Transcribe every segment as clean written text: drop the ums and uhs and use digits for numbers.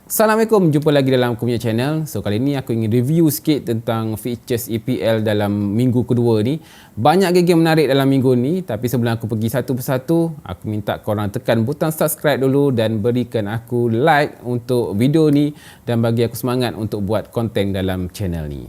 Assalamualaikum, jumpa lagi dalam aku punya channel. So kali ni aku ingin review sikit tentang features EPL dalam minggu kedua ni. Banyak game menarik dalam minggu ni, tapi sebelum aku pergi satu persatu, aku minta korang tekan butang subscribe dulu dan berikan aku like untuk video ni dan bagi aku semangat untuk buat konten dalam channel ni.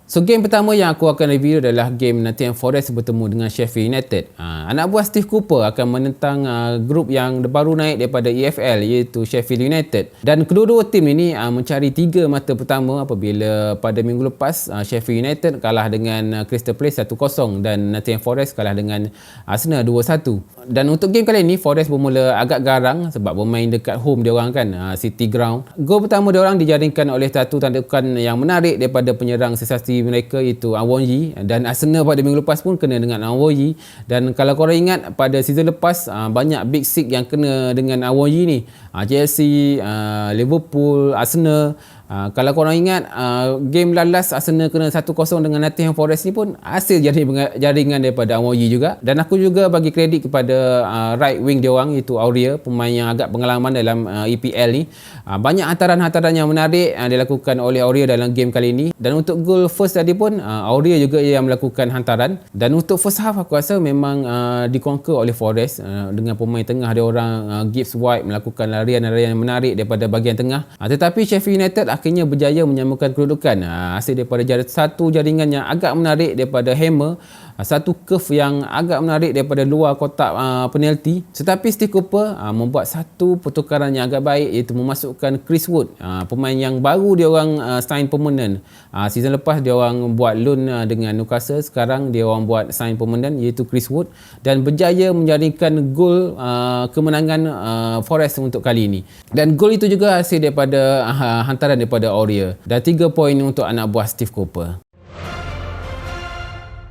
So game pertama yang aku akan review adalah game Nottingham Forest bertemu dengan Sheffield United. Anak buah Steve Cooper akan menentang grup yang baru naik daripada EFL iaitu Sheffield United. Dan kedua-dua tim ini mencari 3 mata pertama apabila pada minggu lepas Sheffield United kalah dengan Crystal Palace 1-0 dan Nottingham Forest kalah dengan Arsenal 2-1. Dan untuk game kali ini Forest bermula agak garang sebab bermain dekat home dia orang kan, City Ground. Gol pertama dia orang dijaringkan oleh satu tandukan yang menarik daripada penyerang sensasi mereka iaitu Awonji, dan Arsenal pada minggu lepas pun kena dengan Awonji. Dan kalau korang ingat pada season lepas banyak Big Six yang kena dengan Awonji ni, Chelsea, Liverpool, Arsenal. Kalau korang ingat game last Arsenal kena 1-0 dengan Nottingham Forest ni pun hasil jaringan daripada Awonji juga. Dan aku juga bagi kredit kepada right wing dia orang iaitu Aurier, pemain yang agak pengalaman dalam EPL ni. Banyak hantaran-hantaran yang menarik dilakukan oleh Aurier dalam game kali ini. Dan untuk gol first tadi pun Aurier juga yang melakukan hantaran. Dan untuk first half aku rasa memang dikonquer oleh Forest dengan pemain tengah dia orang, Gibbs White melakukan larian-larian yang menarik daripada bahagian tengah. Tetapi Sheffield United akhirnya berjaya menyamakan kedudukan hasil daripada satu jaringan yang agak menarik daripada Hammer, satu curve yang agak menarik daripada luar kotak penalti. Tetapi Steve Cooper membuat satu pertukaran yang agak baik iaitu memasukkan Chris Wood, pemain yang baru dia orang sign permanent. Season lepas dia orang buat loan dengan Newcastle, sekarang dia orang buat sign permanent iaitu Chris Wood dan berjaya menjaringkan gol kemenangan Forest untuk kali ini. Dan gol itu juga hasil daripada hantaran daripada Aurier. Dan 3 poin untuk anak buah Steve Cooper.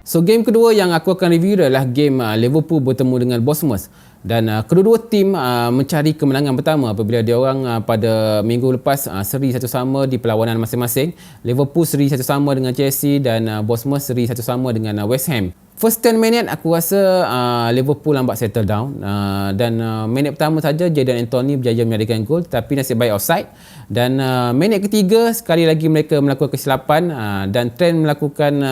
So game kedua yang aku akan review adalah game Liverpool bertemu dengan Bournemouth. Dan kedua-dua tim mencari kemenangan pertama apabila dia orang pada minggu lepas seri satu sama di perlawanan masing-masing. Liverpool seri satu sama dengan Chelsea dan Bournemouth seri satu sama dengan West Ham. First 10 minit aku rasa Liverpool lambat settle down, dan minit pertama saja Jadon Anthony berjaya menjadikan gol tapi nasib baik offside. Dan minit ketiga sekali lagi mereka melakukan kesilapan, dan Trent melakukan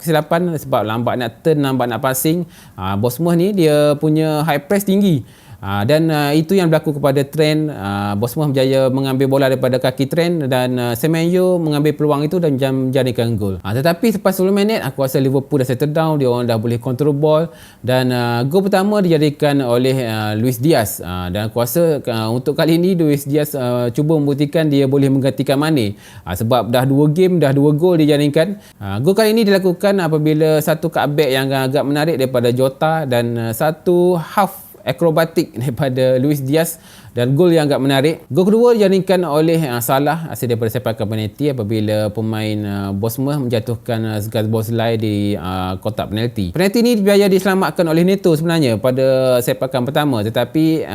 kesilapan sebab lambat nak turn, lambat nak passing. Bournemouth ni dia punya high press tinggi. Dan itu yang berlaku kepada Trent. Bournemouth berjaya mengambil bola daripada kaki Trent dan Semenyo mengambil peluang itu dan menjadikan gol. Tetapi selepas 10 minit aku rasa Liverpool dah settle down, dia orang dah boleh control ball dan gol pertama dijadikan oleh Luis Diaz. Dan aku rasa untuk kali ini Luis Diaz cuba membuktikan dia boleh menggantikan Mane, sebab dah 2 game dah 2 gol dijaringkan. Gol kali ini dilakukan apabila satu cutback yang agak menarik daripada Jota dan satu half akrobatik daripada Luis Diaz dan gol yang agak menarik. Gol kedua dijaringkan oleh Salah hasil daripada sepakan penalti apabila pemain Bournemouth menjatuhkan Szoboszlai di kotak penalti. Penalti ini biaya diselamatkan oleh Neto sebenarnya pada sepakan pertama, tetapi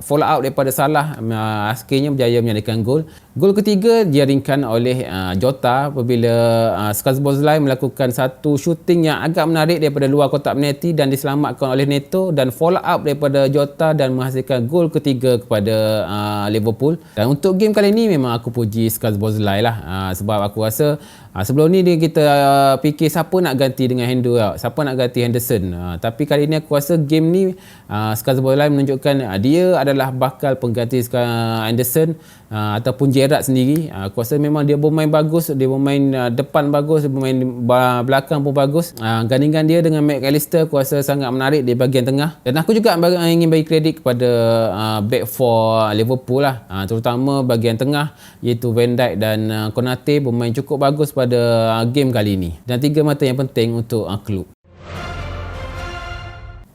follow out daripada Salah akhirnya berjaya menjadikan gol. Gol ketiga dijaringkan oleh Jota apabila Szoboszlai melakukan satu shooting yang agak menarik daripada luar kotak penalti dan diselamatkan oleh Neto dan follow up daripada Jota dan menghasilkan gol ketiga kepada Liverpool. Dan untuk game kali ini memang aku puji Szoboszlai lah, sebab aku rasa sebelum ni kita fikir siapa nak ganti dengan Hendo, siapa nak ganti Henderson. Tapi kali ini aku rasa game ni Szoboszlai menunjukkan dia adalah bakal pengganti Henderson ataupun Gerrard sendiri. Aku rasa memang dia bermain bagus, dia bermain depan bagus, dia bermain belakang pun bagus. Gandingan dia dengan McAllister aku rasa sangat menarik di bahagian tengah. Dan aku juga ingin bagi kredit kepada back four Liverpool lah, terutama bahagian tengah iaitu Van Dijk dan Konate bermain cukup bagus pada game kali ini. Dan 3 mata yang penting untuk klub.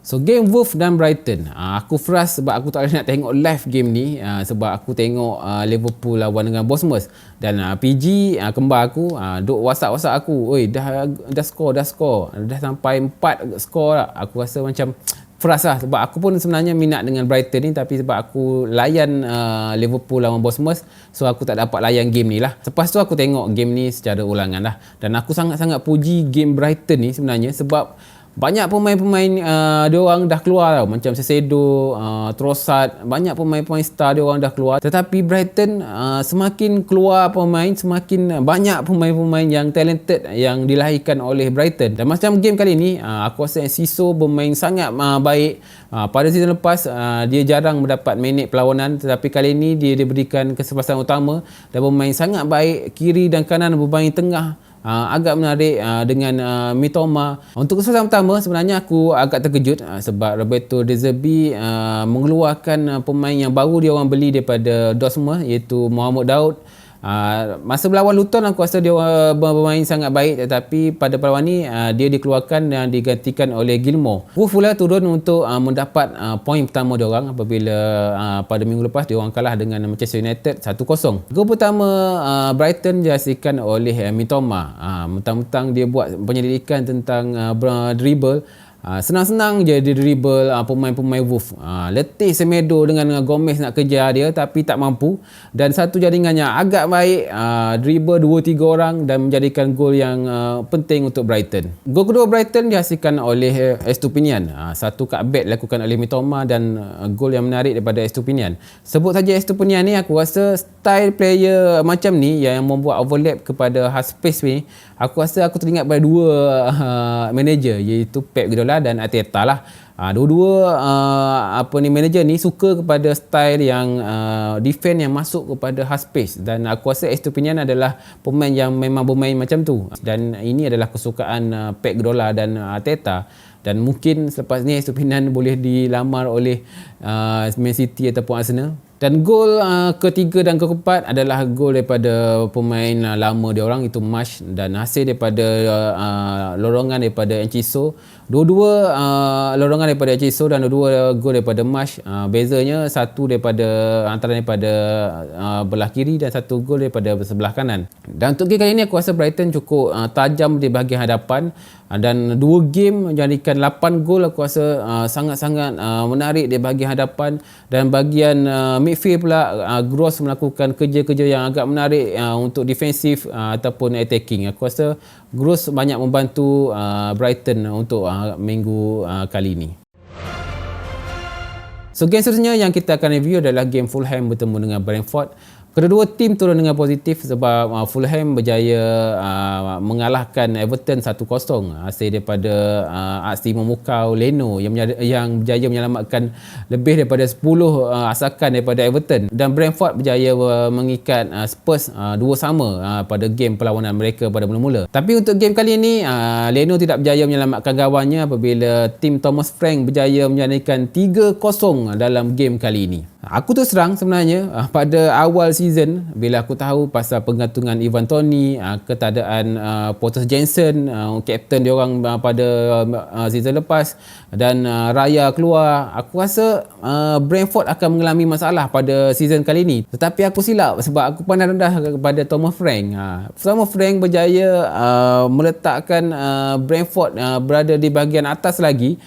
So game Wolves dan Brighton, aku frust sebab aku tak boleh nak tengok live game ni, sebab aku tengok Liverpool lawan dengan Bournemouth dan PG kembar aku duk WhatsApp aku, oi dah score dah sampai 4 skor lah. Aku rasa macam frust lah, sebab aku pun sebenarnya minat dengan Brighton ni, tapi sebab aku layan Liverpool lawan Bournemouth, so aku tak dapat layan game ni lah. Lepas tu aku tengok game ni secara ulangan lah, dan aku sangat-sangat puji game Brighton ni sebenarnya, sebab banyak pemain-pemain dia orang dah keluar tau, macam Sesedo, Trossard, banyak pemain-pemain star dia orang dah keluar. Tetapi Brighton semakin keluar pemain, semakin banyak pemain-pemain yang talented yang dilahirkan oleh Brighton. Dan macam game kali ni, aku rasa Enciso bermain sangat baik. Pada season lepas dia jarang mendapat minit perlawanan, tetapi kali ini dia diberikan kesempatan utama dan bermain sangat baik. Kiri dan kanan bermain tengah agak menarik dengan Mitoma. Untuk kesempatan pertama sebenarnya aku agak terkejut sebab Roberto De Zerbi mengeluarkan pemain yang baru dia orang beli daripada Dortmund, iaitu Mohamed Daud. Masa berlawan Luton aku rasa dia bermain sangat baik, tetapi pada perlawanan ni dia dikeluarkan dan digantikan oleh Gilmour. Wolves pula turun untuk mendapat poin pertama dia orang apabila pada minggu lepas dia orang kalah dengan Manchester United 1-0. Gol pertama Brighton dihasilkan oleh Mitoma. Mentang-mentang dia buat penyelidikan tentang dribble, senang-senang je dia dribble pemain-pemain Wolves. Letih Semedo dengan Gomez nak kejar dia tapi tak mampu, dan satu jaringannya agak baik, dribble 2-3 orang dan menjadikan gol yang penting untuk Brighton. Gol kedua Brighton dihasilkan oleh Estupinian. Satu cutback dilakukan oleh Mitoma dan gol yang menarik daripada Estupinian. Sebut saja Estupinian ni, aku rasa style player macam ni yang membuat overlap kepada half space ni, aku rasa aku teringat pada dua manager, iaitu Pep Guardiola dan Arteta lah. Dua-dua manager ni suka kepada style yang defense yang masuk kepada half space, dan aku rasa Estupinian adalah pemain yang memang bermain macam tu, dan ini adalah kesukaan Pep Guardiola dan Arteta. Dan mungkin selepas ni Estupinian boleh dilamar oleh Man City ataupun Arsenal. Dan gol ketiga dan keempat adalah gol daripada pemain lama dia orang, itu Marsh, dan hasil daripada lorongan daripada Enciso. Dua-dua lorongan daripada Enciso dan dua-dua gol daripada Marsh. Bezanya satu antara daripada belah kiri dan satu gol daripada sebelah kanan. Dan untuk game kali ini aku rasa Brighton cukup tajam di bahagian hadapan, dan dua game menjadikan 8 gol. Aku rasa sangat-sangat menarik di bahagian hadapan, dan bahagian midfield pula Gross melakukan kerja-kerja yang agak menarik untuk defensif ataupun attacking. Aku rasa Gross banyak membantu Brighton untuk minggu kali ini. So game seterusnya yang kita akan review adalah game Fulham bertemu dengan Brentford. Kedua-dua tim turun dengan positif sebab Fulham berjaya mengalahkan Everton 1-0 hasil daripada aksi memukau Leno yang berjaya menyelamatkan lebih daripada 10 asakan daripada Everton, dan Brentford berjaya mengikat Spurs 2-2 pada game perlawanan mereka pada mula-mula. Tapi untuk game kali ini Leno tidak berjaya menyelamatkan gawangnya apabila tim Thomas Frank berjaya menjadikan 3-0 dalam game kali ini. Aku terus terang sebenarnya pada awal season bila aku tahu pasal penggantungan Ivan Toney, ketadaan Pontus Jansson, kapten dia orang pada season lepas, dan Raya keluar, aku rasa Brentford akan mengalami masalah pada season kali ini. Tetapi aku silap sebab aku pandang rendah kepada Thomas Frank. Thomas Frank berjaya meletakkan Brentford berada di bahagian atas lagi,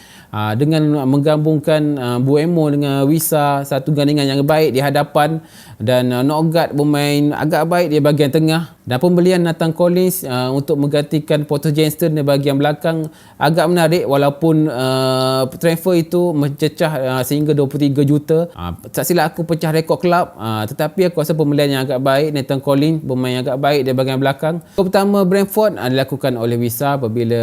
dengan menggabungkan Buemo dengan Wissa, satu gandingan yang baik di hadapan, dan Norgard bermain agak baik di bahagian tengah, dan pembelian Nathan Collins untuk menggantikan Pontus Jansson di bahagian belakang agak menarik, walaupun transfer itu mencecah sehingga 23 juta. Tak silap aku pecah rekod kelab, tetapi aku rasa pembelian yang agak baik. Nathan Collins bermain agak baik di bahagian belakang. Pertama Brentford dilakukan oleh Wissa apabila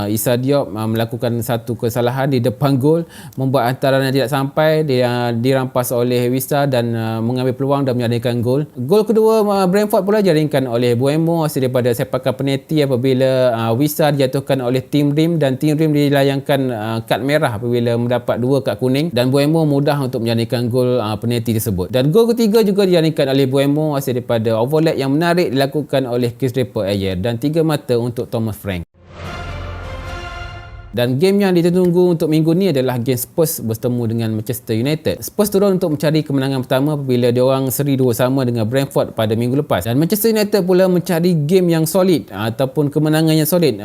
Issa Diop melakukan satu kesalahan di depan gol, membuat hantaran yang tidak sampai. Dia dirampas oleh Wissa dan mengambil peluang dan menjadikan gol. Gol kedua Brentford pula dijaringkan oleh Buemo hasil daripada sepakan penalti apabila Wissa dijatuhkan oleh Tim Rim, dan Tim Rim dilayangkan kad merah apabila mendapat 2 kad kuning, dan Buemo mudah untuk menjadikan gol penalti tersebut. Dan gol ketiga juga dijaringkan oleh Buemo hasil daripada overlap yang menarik dilakukan oleh Chris Draper Ayer, dan 3 mata untuk Thomas Frank. Dan game yang ditunggu untuk minggu ni adalah game Spurs bertemu dengan Manchester United. Spurs turun untuk mencari kemenangan pertama apabila diorang seri 2 sama dengan Brentford pada minggu lepas. Dan Manchester United pula mencari game yang solid ataupun kemenangan yang solid.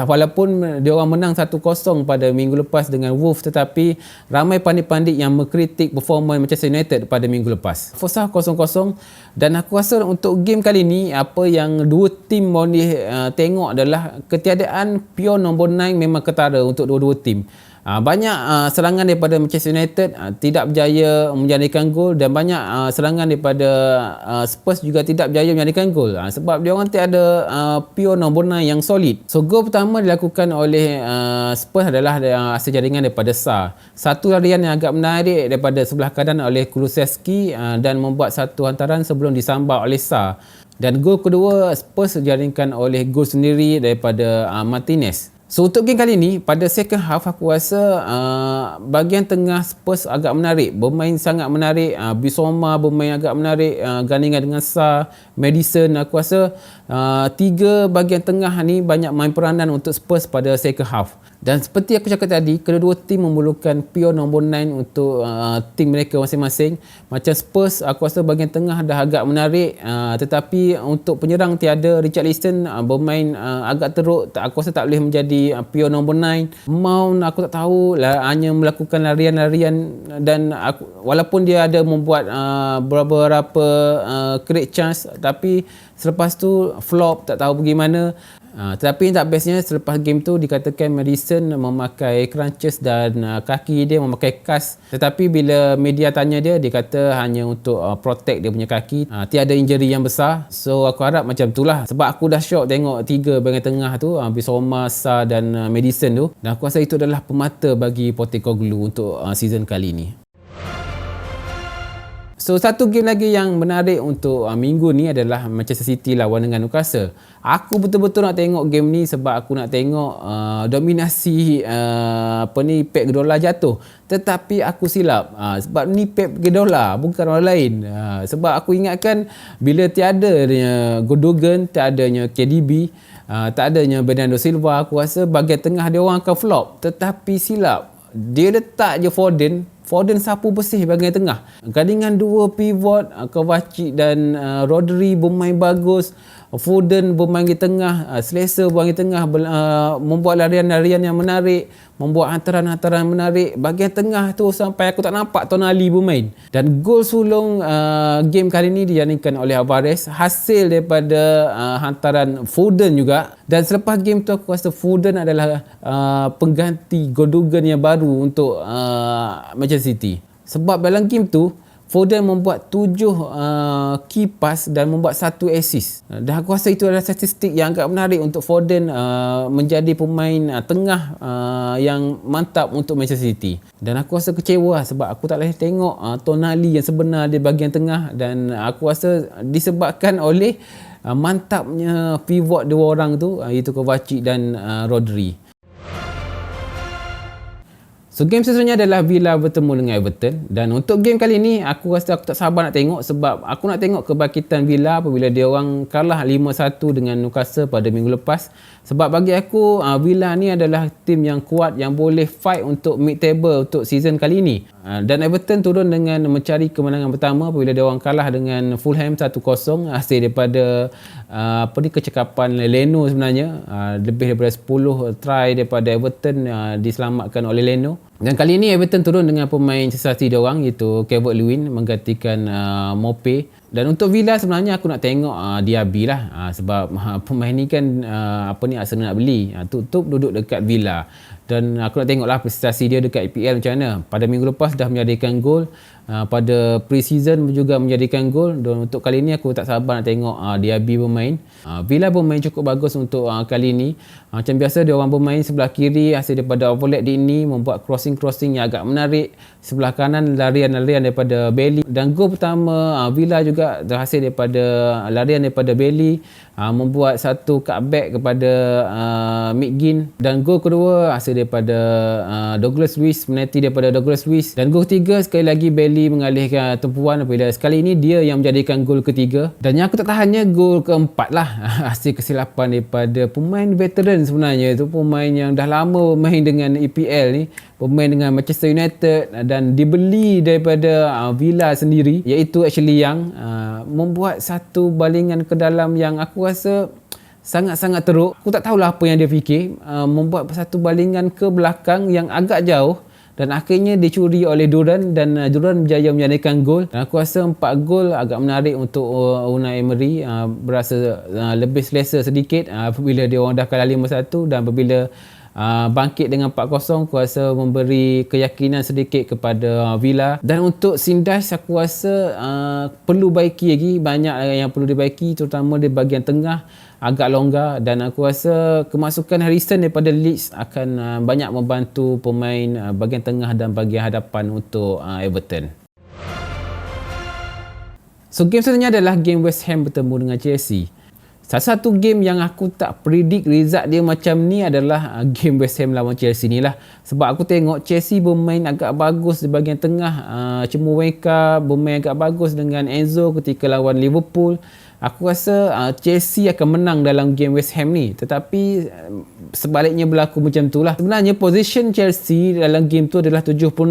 Walaupun diorang menang 1-0 pada minggu lepas dengan Wolves, tetapi ramai pandit-pandit yang mengkritik performa Manchester United pada minggu lepas. Forza 0-0, dan aku rasa untuk game kali ni apa yang dua tim boleh tengok adalah ketiadaan pure nombor 9 memang ketara untuk dua-dua tim. Banyak serangan daripada Manchester United tidak berjaya menjadikan gol, dan banyak serangan daripada Spurs juga tidak berjaya menjadikan gol, sebab dia orang tiada pure nombor 9 yang solid. So gol pertama dilakukan oleh Spurs adalah hasil jaringan daripada Sarr. Satu larian yang agak menarik daripada sebelah kanan oleh Kulusevski dan membuat satu hantaran sebelum disambar oleh Sarr. Dan gol kedua Spurs dijaringkan oleh gol sendiri daripada Martinez. So untuk game kali ni, pada second half aku rasa bahagian tengah Spurs agak menarik, bermain sangat menarik. Bissouma bermain agak menarik, gandingan dengan Sarr, Maddison. Aku rasa tiga bahagian tengah ni banyak main peranan untuk Spurs pada second half. Dan seperti aku cakap tadi, kedua-dua tim memerlukan pure nombor 9 untuk tim mereka masing-masing. Macam Spurs, aku rasa bahagian tengah dah agak menarik, tetapi untuk penyerang tiada. Richarlison bermain agak teruk, aku rasa tak boleh menjadi pure nombor 9. Mount aku tak tahu lah, hanya melakukan larian-larian, dan walaupun dia ada membuat beberapa create chance, tapi selepas tu flop, tak tahu bagaimana. Tetapi yang tak bestnya, selepas game tu dikatakan Maddison memakai crunches dan kaki dia memakai cast. Tetapi bila media tanya dia, dia kata hanya untuk protect dia punya kaki, tiada injury yang besar. So aku harap macam itulah, sebab aku dah shock tengok tiga bahagian tengah tu, Bissouma, Sarr dan Maddison tu, dan aku rasa itu adalah pemata bagi Postecoglou untuk season kali ni. So satu game lagi yang menarik untuk minggu ni adalah Manchester City lawan dengan Newcastle. Aku betul-betul nak tengok game ni sebab aku nak tengok dominasi Pep Guardiola jatuh. Tetapi aku silap, sebab ni Pep Guardiola bukan orang lain. Sebab aku ingatkan bila tiadanya Gundogan, tiadanya KDB, tak adanya Bernardo Silva, aku rasa bahagian tengah dia orang akan flop. Tetapi silap, dia letak je Foden sapu bersih bahagian tengah. Gandingan dua pivot, Kovacic dan Rodri bermain bagus. Foden bermain di tengah, selesa bermain di tengah, membuat larian-larian yang menarik, membuat hantaran-hantaran menarik. Bahagian tengah tu sampai aku tak nampak Tonali bermain. Dan gol sulung game kali ni dijaringkan oleh Alvarez, hasil daripada hantaran Foden juga. Dan selepas game tu aku rasa Foden adalah pengganti Gundogan yang baru untuk Manchester City. Sebab dalam game tu Foden membuat 7 key pass dan membuat 1 assist. Dan aku rasa itu adalah statistik yang agak menarik untuk Foden menjadi pemain tengah yang mantap untuk Manchester City. Dan aku rasa kecewa sebab aku tak boleh tengok Tonali yang sebenar di bahagian tengah, dan aku rasa disebabkan oleh mantapnya pivot dua orang tu, iaitu Kovacic dan Rodri. So game seterusnya adalah Villa bertemu dengan Everton, dan untuk game kali ni aku rasa aku tak sabar nak tengok, sebab aku nak tengok kebangkitan Villa apabila dia orang kalah 5-1 dengan Newcastle pada minggu lepas. Sebab bagi aku Villa ni adalah tim yang kuat yang boleh fight untuk mid table untuk season kali ni. Dan Everton turun dengan mencari kemenangan pertama apabila dia orang kalah dengan Fulham 1-0, hasil daripada kecekapan Leno sebenarnya. Lebih daripada 10 try daripada Everton diselamatkan oleh Leno. Dan kali ini Everton turun dengan pemain sensasi dia orang, iaitu Calvert-Lewin menggantikan Maupay. Dan untuk Villa sebenarnya aku nak tengok Diaby lah, sebab pemain ni kan Arsenal nak beli, tutup duduk dekat Villa. Dan aku nak tengoklah prestasi dia dekat EPL macam mana. Pada minggu lepas dah menjadikan gol, pada pre-season juga menjadikan gol, dan untuk kali ni aku tak sabar nak tengok Diaby bermain. Villa bermain cukup bagus untuk kali ni. Macam biasa dia orang bermain sebelah kiri, hasil daripada overlap di ini membuat crossing yang agak menarik. Sebelah kanan larian-larian daripada Bailey, dan gol pertama Villa juga terhasil daripada larian daripada Bailey, membuat satu cutback kepada McGinn, dan gol kedua hasil daripada Douglas Luiz, penalti daripada Douglas Luiz, dan gol ketiga sekali lagi Bailey Dele mengalihkan tumpuan apabila sekali ini dia yang menjadikan gol ketiga. Dan yang aku tak tahannya gol keempat lah. Hasil kesilapan daripada pemain veteran sebenarnya tu, pemain yang dah lama main dengan EPL ni, pemain dengan Manchester United dan dibeli daripada Villa sendiri, iaitu Ashley Young, membuat satu balingan ke dalam yang aku rasa sangat-sangat teruk. Aku tak tahulah apa yang dia fikir, membuat satu balingan ke belakang yang agak jauh dan akhirnya dicuri oleh Duran dan Duran berjaya menjadikan gol. Dan aku rasa 4 gol agak menarik untuk Unai Emery, berasa lebih selesa sedikit apabila dia orang dah kalah 5-1 dan apabila bangkit dengan 4-0, aku rasa memberi keyakinan sedikit kepada Villa. Dan untuk Sindash, aku rasa perlu baiki lagi, banyak yang perlu dibaiki, terutama di bahagian tengah agak longgar, dan aku rasa kemasukan Harrison daripada Leeds akan banyak membantu pemain bahagian tengah dan bahagian hadapan untuk Everton. So game seterusnya adalah game West Ham bertemu dengan Chelsea. Salah satu game yang aku tak predict result dia macam ni adalah game West Ham lawan Chelsea ni lah. Sebab aku tengok Chelsea bermain agak bagus di bahagian tengah. Cemuwenka bermain agak bagus dengan Enzo ketika lawan Liverpool. Aku rasa Chelsea akan menang dalam game West Ham ni. Tetapi sebaliknya berlaku macam tu lah. Sebenarnya position Chelsea dalam game tu adalah 76%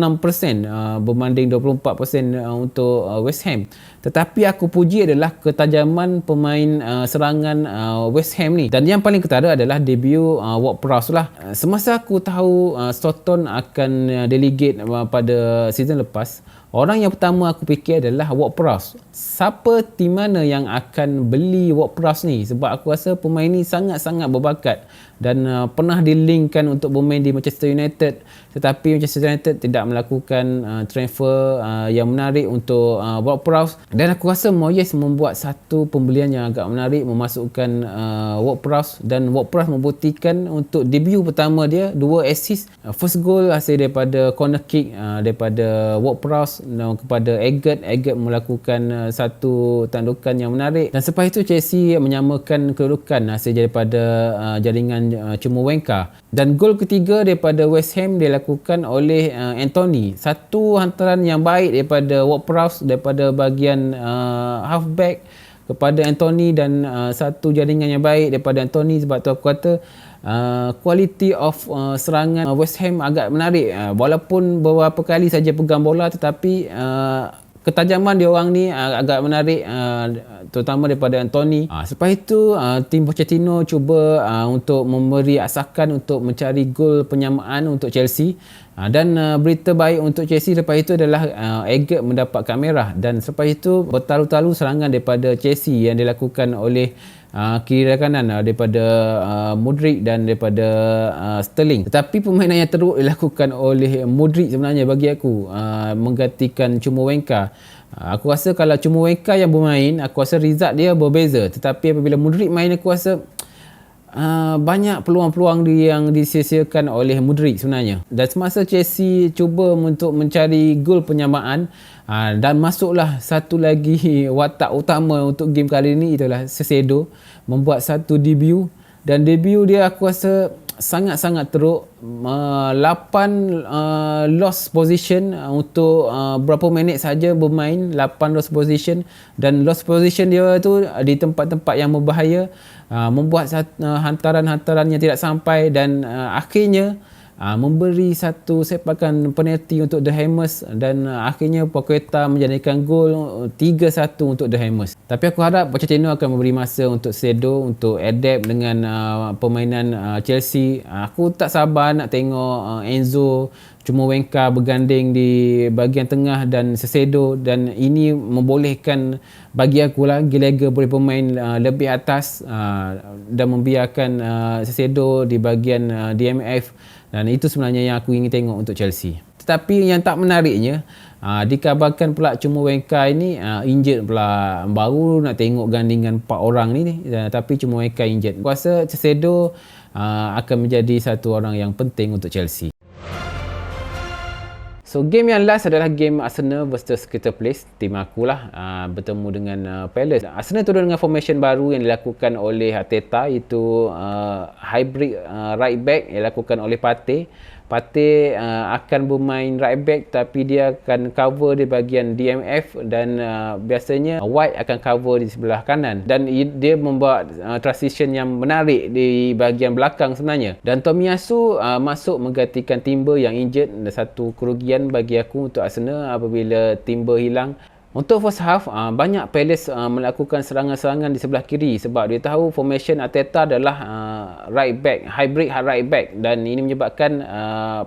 berbanding 24% untuk West Ham. Tetapi aku puji adalah ketajaman pemain serangan West Ham ni. Dan yang paling ketara adalah debut Ward-Prowse lah. Semasa aku tahu Stockton akan delegate pada season lepas, orang yang pertama aku fikir adalah Ward-Prowse. Siapa tim mana yang akan beli Ward-Prowse ni? Sebab aku rasa pemain ni sangat-sangat berbakat dan pernah dilinkkan untuk bermain di Manchester United, tetapi Manchester United tidak melakukan transfer yang menarik untuk Ward-Prowse. Dan aku rasa Moyes membuat satu pembelian yang agak menarik, memasukkan Ward-Prowse, dan Ward-Prowse membuktikan untuk debut pertama dia 2 assist. First goal hasil daripada corner kick daripada Ward-Prowse kepada Eggert melakukan satu tandukan yang menarik, dan selepas itu Chelsea menyamakan kedudukan hasil daripada jaringan Cemuwenka. Dan gol ketiga daripada West Ham dilakukan oleh Anthony. Satu hantaran yang baik daripada Ward-Prowse daripada bahagian halfback kepada Anthony, dan satu jaringan yang baik daripada Anthony. Sebab tu aku kata quality of serangan West Ham agak menarik. Walaupun beberapa kali saja pegang bola, tetapi ketajaman dia orang ni agak menarik, terutama daripada Anthony. Selepas itu tim Pochettino cuba untuk memberi asakan untuk mencari gol penyamaan untuk Chelsea. Dan berita baik untuk Chelsea lepas itu adalah Eggert mendapatkan merah, dan selepas itu bertalu-talu serangan daripada Chelsea yang dilakukan oleh kiri dan kanan daripada Mudryk dan daripada Sterling. Tetapi permainan yang teruk dilakukan oleh Mudryk sebenarnya bagi aku, menggantikan Cemuwenka. Aku rasa kalau Cemuwenka yang bermain, aku rasa result dia berbeza. Tetapi apabila Mudryk main, aku rasa banyak peluang-peluang yang disia-siakan oleh Mudryk sebenarnya. Dan semasa Chelsea cuba untuk mencari gol penyamaan, dan masuklah satu lagi watak utama untuk game kali ini, itulah Caicedo membuat satu debut, dan debut dia aku rasa sangat-sangat teruk. 8 lost position untuk berapa minit saja bermain, 8 lost position, dan lost position dia tu di tempat-tempat yang berbahaya, membuat hantaran-hantaran yang tidak sampai, dan akhirnya memberi satu sepakan penalti untuk The Hammers, dan akhirnya Paqueta menjadikan gol 3-1 untuk The Hammers. Tapi aku harap Pochettino akan memberi masa untuk Caicedo untuk adapt dengan permainan Chelsea. Aku tak sabar nak tengok Enzo Cemuwenka berganding di bahagian tengah dan Caicedo, dan ini membolehkan bagi aku lah Gallagher boleh bermain lebih atas dan membiarkan Caicedo di bahagian DMF, dan itu sebenarnya yang aku ingin tengok untuk Chelsea. Tetapi yang tak menariknya, dikabarkan pula Cemuwenka ini injured pula. Baru nak tengok gandingan 4 orang ni, tapi Cemuwenka injured. Aku rasa Caicedo akan menjadi satu orang yang penting untuk Chelsea. So game yang last adalah game Arsenal versus Crystal Palace. Tim akulah bertemu dengan Palace. Arsenal turun dengan formation baru yang dilakukan oleh Arteta, iaitu hybrid right back yang dilakukan oleh Partey Partey akan bermain right back, tapi dia akan cover di bahagian DMF, dan biasanya White akan cover di sebelah kanan, dan dia membuat transition yang menarik di bahagian belakang sebenarnya. Dan Tomiyasu masuk menggantikan Timber yang injured. Satu kerugian bagi aku untuk Arsenal apabila Timber hilang. Untuk first half, banyak Palace melakukan serangan-serangan di sebelah kiri, sebab dia tahu formation Arteta adalah right back, hybrid right back, dan ini menyebabkan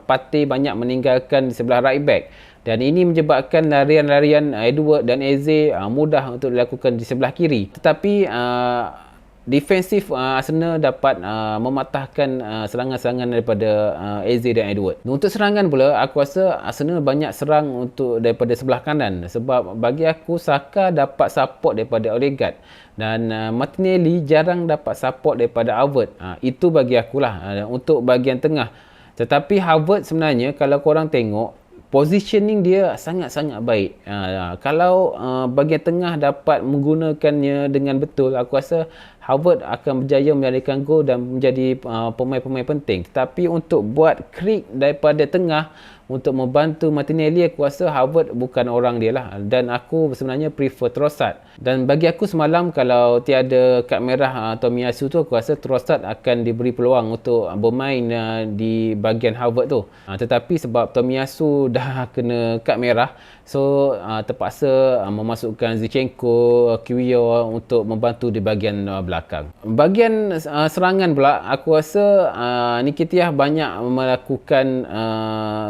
Partey banyak meninggalkan di sebelah right back, dan ini menyebabkan larian-larian Edward dan Eze mudah untuk dilakukan di sebelah kiri. Tetapi defensif Arsenal dapat mematahkan serangan-serangan daripada Eze dan Edward. Untuk serangan pula, aku rasa Arsenal banyak serang untuk daripada sebelah kanan, sebab bagi aku Saka dapat support daripada Odegaard, dan Martinelli jarang dapat support daripada Havertz. Itu bagi akulah untuk bahagian tengah. Tetapi Havertz sebenarnya, kalau korang tengok, positioning dia sangat-sangat baik. Kalau bahagian tengah dapat menggunakannya dengan betul, aku rasa Havertz akan berjaya menyalurkan gol dan menjadi pemain-pemain penting. Tapi untuk buat krik daripada tengah untuk membantu Martinelli, aku rasa Havertz bukan orang dia lah, dan aku sebenarnya prefer Trossard. Dan bagi aku semalam, kalau tiada kad merah Tomiyasu tu, aku rasa Trossard akan diberi peluang untuk bermain di bahagian Havertz tu. Tetapi sebab Tomiyasu dah kena kad merah, so terpaksa memasukkan Zinchenko, Kiwior untuk membantu di bahagian belakang. Bahagian serangan pula, aku rasa Nketiah banyak melakukan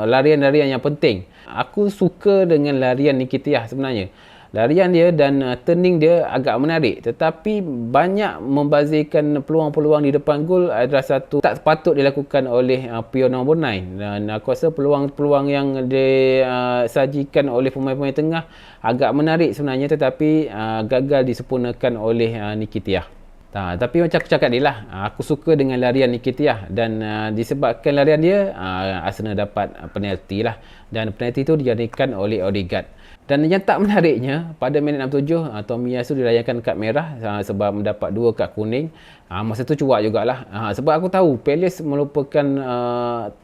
larian-larian yang penting. Aku suka dengan larian Nketiah sebenarnya. Larian dia dan turning dia agak menarik, tetapi banyak membazirkan peluang-peluang di depan gol adalah satu tak patut dilakukan oleh pion nombor 9. Dan aku rasa peluang-peluang yang disajikan oleh pemain-pemain tengah agak menarik sebenarnya, tetapi gagal disempurnakan oleh Nketiah. Tapi macam aku cakap dia lah, aku suka dengan larian Nketiah, dan disebabkan larian dia, Arsenal dapat penalti lah, dan penalti itu dijadikan oleh Odegaard. Dan yang tak menariknya, pada minit 67, Tomiyasu dilayangkan kad merah sebab mendapat 2 kad kuning. Masa tu cuak jugalah. Sebab aku tahu Palace merupakan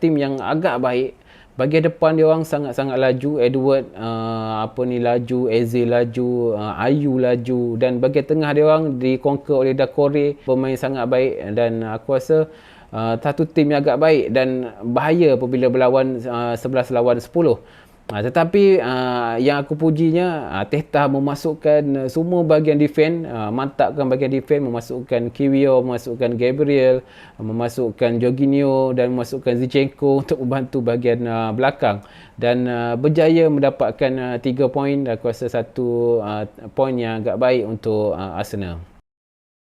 tim yang agak baik. Bahagian depan dia orang sangat-sangat laju. Edward laju, Eze laju, Ayu laju, dan bahagian tengah dia orang dikonquer oleh Doucouré, pemain sangat baik, dan aku rasa satu tim yang agak baik dan bahaya apabila berlawan 11 lawan 10. Tetapi yang aku pujinya, Arteta memasukkan semua bahagian defense, mantapkan bahagian defense, memasukkan Kiwior, memasukkan Gabriel, memasukkan Jorginho, dan memasukkan Zinchenko untuk membantu bahagian belakang, dan berjaya mendapatkan 3 poin. Aku rasa satu poin yang agak baik untuk Arsenal.